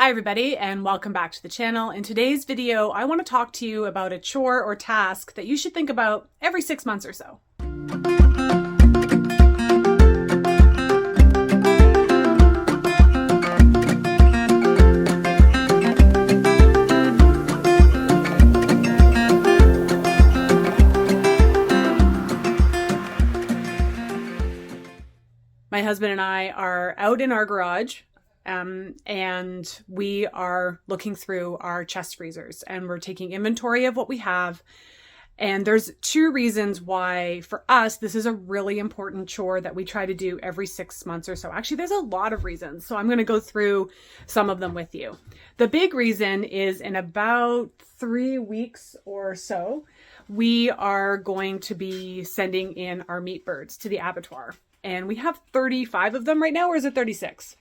Hi everybody and welcome back to the channel. In today's video, I want to talk to you about a chore or task that you should think about every 6 months or so. My husband and I are out in our garage and we are looking through our chest freezers and we're taking inventory of what we have. And there's two reasons why for us, this is a really important chore that we try to do every 6 months or so. Actually, there's a lot of reasons. So I'm going to go through some of them with you. The big reason is in about 3 weeks or so, we are going to be sending in our meat birds to the abattoir. And we have 35 of them right now, or is it 36?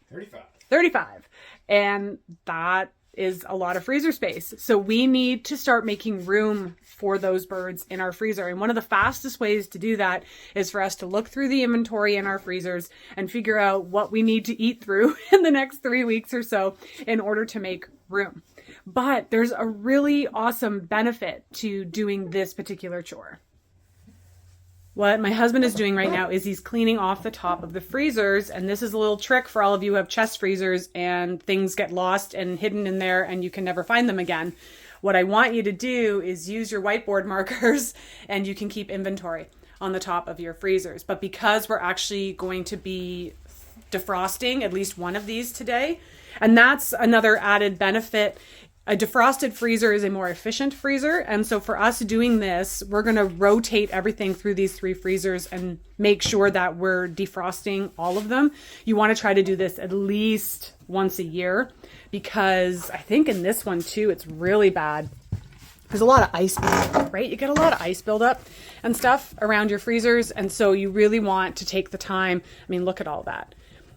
35. And that is a lot of freezer space. So we need to start making room for those birds in our freezer. And one of the fastest ways to do that is for us to look through the inventory in our freezers and figure out what we need to eat through in the next 3 weeks or so in order to make room. But there's a really awesome benefit to doing this particular chore. What my husband is doing right now is he's cleaning off the top of the freezers. And this is a little trick for all of you who have chest freezers and things get lost and hidden in there and you can never find them again. What I want you to do is use your whiteboard markers and you can keep inventory on the top of your freezers. But because we're actually going to be defrosting at least one of these today, and that's another added benefit. A defrosted freezer is a more efficient freezer. And so for us doing this, we're going to rotate everything through these 3 freezers and make sure that we're defrosting all of them. You want to try to do this at least once a year because I think in this one too, it's really bad. There's a lot of ice buildup, right? You get a lot of ice buildup and stuff around your freezers. And so you really want to take the time. I mean, look at all that,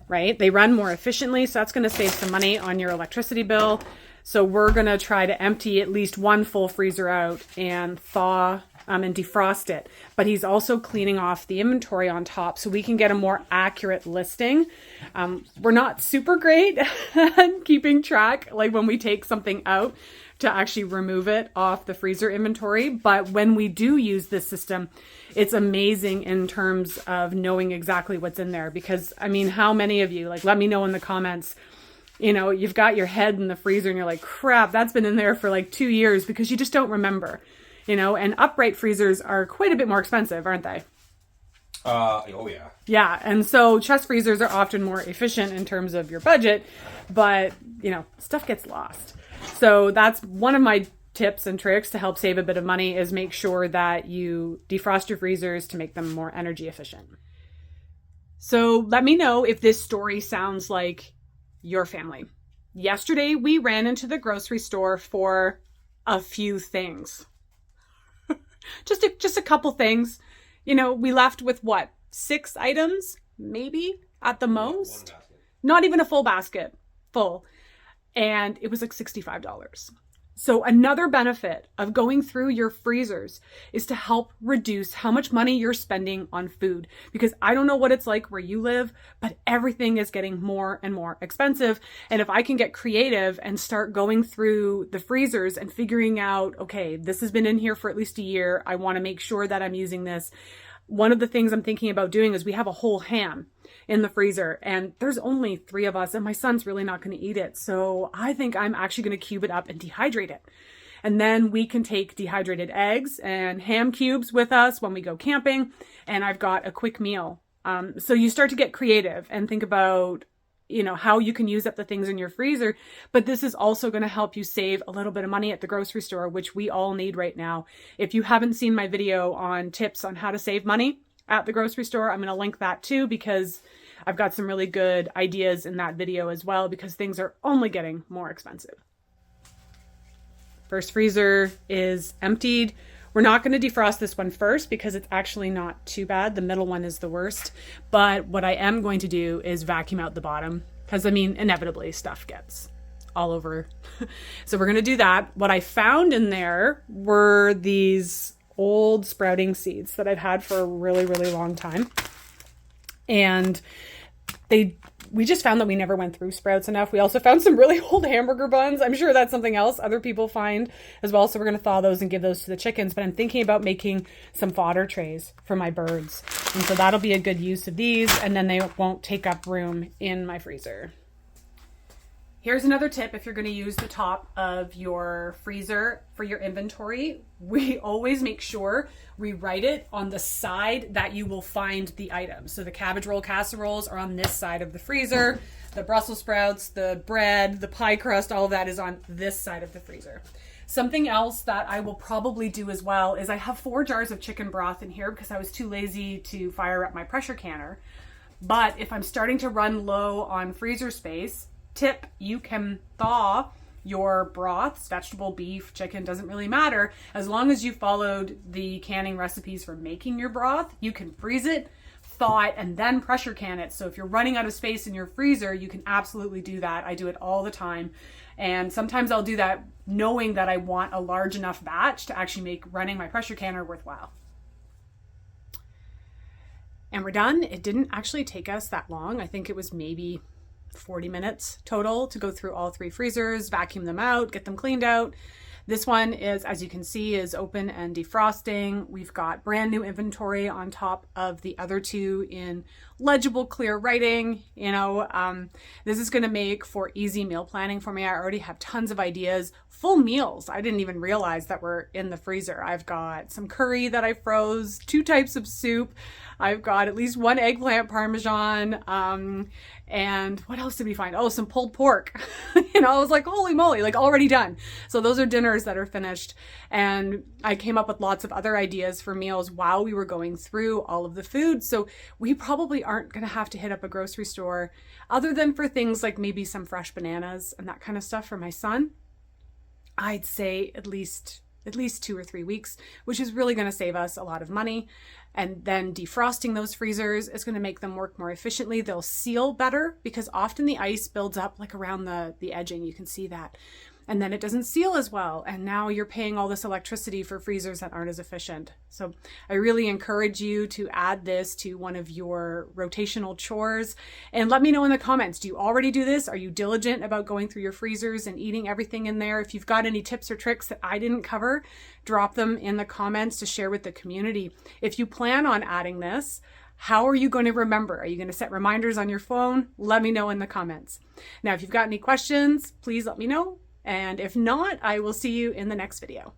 right? They run more efficiently. So that's going to save some money on your electricity bill. So we're going to try to empty at least one full freezer out and thaw and defrost it. But he's also cleaning off the inventory on top so we can get a more accurate listing. We're not super great at keeping track, like when we take something out to actually remove it off the freezer inventory. But when we do use this system, it's amazing in terms of knowing exactly what's in there. Because, I mean, how many of you, like, let me know in the comments, you know, you've got your head in the freezer and you're like, crap, that's been in there for like 2 years because you just don't remember, you know, and upright freezers are quite a bit more expensive, aren't they? Oh yeah. Yeah. And so chest freezers are often more efficient in terms of your budget, but you know, stuff gets lost. So that's one of my tips and tricks to help save a bit of money is make sure that you defrost your freezers to make them more energy efficient. So let me know if this story sounds like your family. Yesterday, we ran into the grocery store for a few things. just a couple things. You know, we left with what? 6 items, maybe at the most. Not even a full basket, full. And it was like $65. So another benefit of going through your freezers is to help reduce how much money you're spending on food. Because I don't know what it's like where you live, but everything is getting more and more expensive. And if I can get creative and start going through the freezers and figuring out, okay, this has been in here for at least a year. I want to make sure that I'm using this. One of the things I'm thinking about doing is we have a whole ham in the freezer and there's only 3 of us and my son's really not going to eat it. So I think I'm actually going to cube it up and dehydrate it. And then we can take dehydrated eggs and ham cubes with us when we go camping. And I've got a quick meal. So you start to get creative and think about, you know, how you can use up the things in your freezer. But this is also going to help you save a little bit of money at the grocery store, which we all need right now. If you haven't seen my video on tips on how to save money at the grocery store, I'm going to link that too, because I've got some really good ideas in that video as well, because things are only getting more expensive. First freezer is emptied. We're not going to defrost this one first because it's actually not too bad. The middle one is the worst. But what I am going to do is vacuum out the bottom because, I mean, inevitably stuff gets all over. So we're going to do that. What I found in there were these old sprouting seeds that I've had for a really, really long time. And they we just found that we never went through sprouts enough. We also found some really old hamburger buns. I'm sure that's something else other people find as well. So we're going to thaw those and give those to the chickens. But I'm thinking about making some fodder trays for my birds. And so that'll be a good use of these. And then they won't take up room in my freezer. Here's another tip if you're going to use the top of your freezer for your inventory. We always make sure we write it on the side that you will find the items. So the cabbage roll casseroles are on this side of the freezer. The Brussels sprouts, the bread, the pie crust, all of that is on this side of the freezer. Something else that I will probably do as well is I have 4 jars of chicken broth in here because I was too lazy to fire up my pressure canner. But if I'm starting to run low on freezer space, tip, you can thaw your broths, vegetable, beef, chicken, doesn't really matter. As long as you followed the canning recipes for making your broth, you can freeze it, thaw it, and then pressure can it. So if you're running out of space in your freezer, you can absolutely do that. I do it all the time. And sometimes I'll do that knowing that I want a large enough batch to actually make running my pressure canner worthwhile. And we're done. It didn't actually take us that long. I think it was maybe 40 minutes total to go through all 3 freezers, vacuum them out, get them cleaned out. This one is, as you can see, is open and defrosting. We've got brand new inventory on top of the other 2 in legible, clear writing. This is going to make for easy meal planning for me. I already have tons of ideas. Full meals. I didn't even realize that were in the freezer. I've got some curry that I froze, 2 types of soup. I've got at least 1 eggplant parmesan. And what else did we find? Oh, some pulled pork. I was like, holy moly, like already done. So those are dinners that are finished. And I came up with lots of other ideas for meals while we were going through all of the food. So we probably aren't going to have to hit up a grocery store other than for things like maybe some fresh bananas and that kind of stuff for my son. I'd say at least 2 or 3 weeks, which is really going to save us a lot of money. And then defrosting those freezers is going to make them work more efficiently. They'll seal better because often the ice builds up like around the edging. You can see that. And then it doesn't seal as well. And now you're paying all this electricity for freezers that aren't as efficient. So I really encourage you to add this to one of your rotational chores. And let me know in the comments, do you already do this? Are you diligent about going through your freezers and eating everything in there? If you've got any tips or tricks that I didn't cover, drop them in the comments to share with the community. If you plan on adding this, how are you going to remember? Are you going to set reminders on your phone? Let me know in the comments. Now, if you've got any questions, please let me know. And if not, I will see you in the next video.